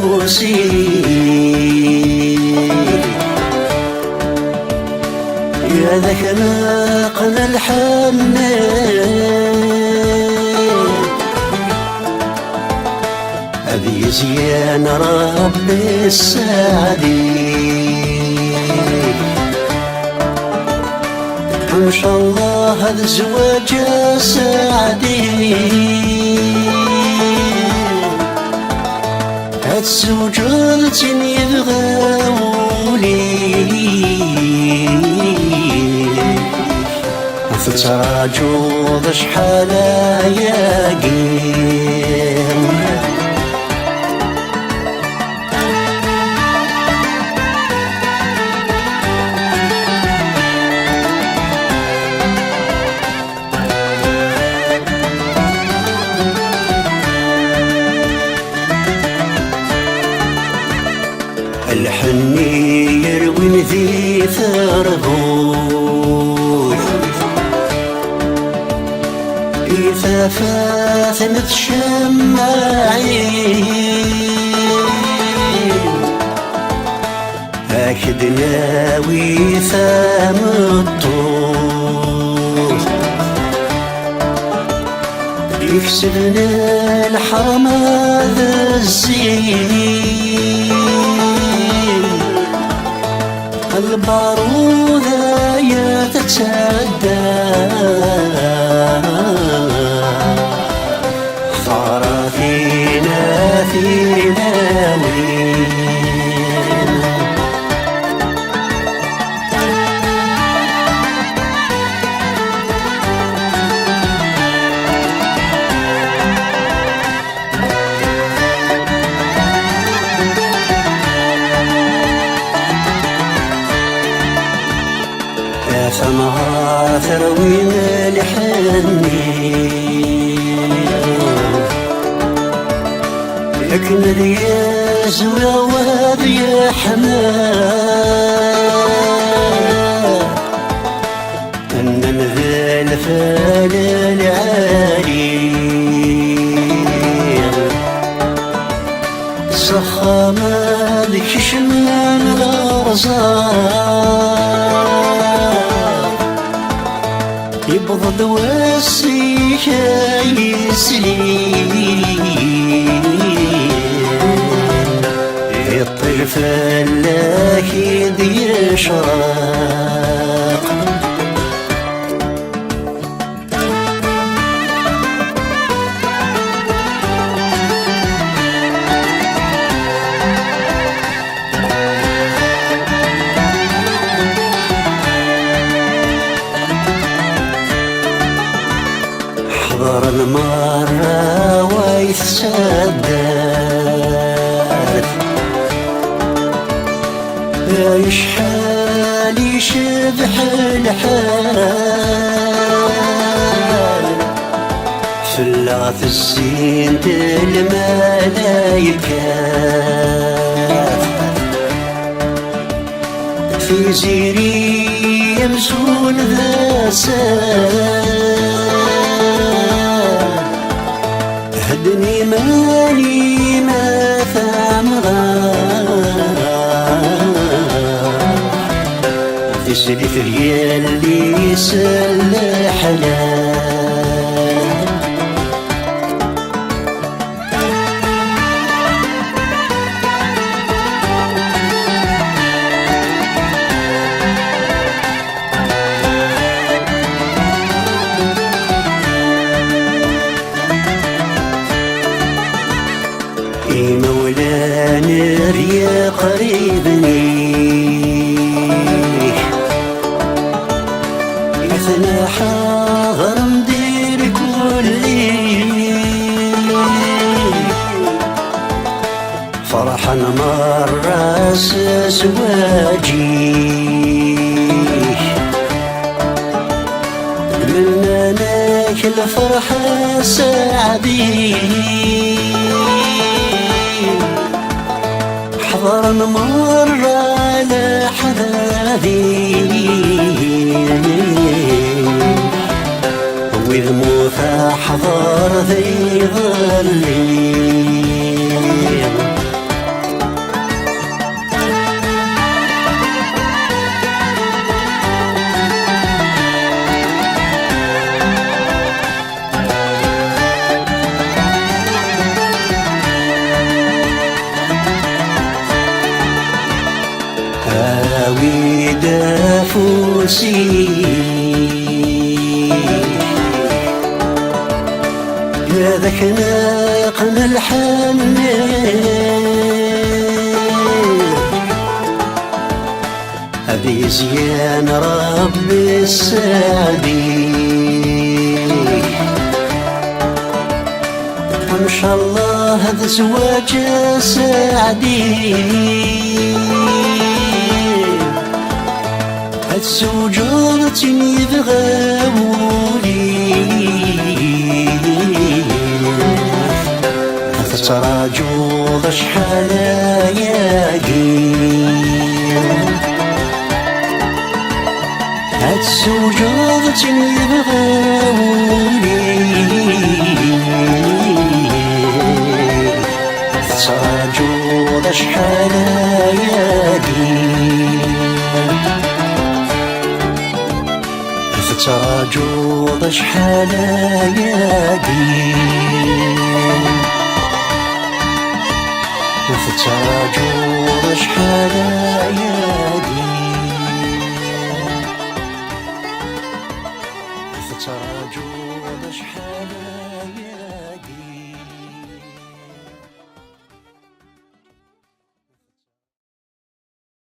فوسي يا ذاك ناقنا الحنان هذي زيان ربي السعدي إن شاء الله هذا الزواج سعدي هاد الزوجين يبغاولي فتراجوض شحال ياقين الحني يروي ذي ثربوش إذا فاثمت شماعين أكد ناوي ثام الطول يكسبنا الحرم هذا الزين البارودة يتتسدى صار فينا وين سمعة ثروين الحني لكن رياز وواد يا حمام أن نذال فال العالي صخامة ذيك شمال الغرزان يبض واسيك يسليم يطير فلاك يدي شراق حضر المرة ويتسدد يشحال يشبح الحال فلاث الزين الملايكة في زيري يمسون ذا سال هدني مالي ما ثمرا تسلي في اللي يسل حلال مولانا ريا قريبني يثنى حاضر مدير كلي فرحا مرة زواجي منا لك الفرحة سعدي حضر مرة على حذاذي وإذ موثى حضر ذي ظلي قافوسي يا ذاك ناقم الحنان هذي زيان ربي السعدي وإن شاء الله هذا زواج سعدي هاد الزوجات يبغاولي تراجو شحال ياقي هاد الزوجات يبغاولي تراجو شحال ياقي تراجو شحال ياقي تراجو شحال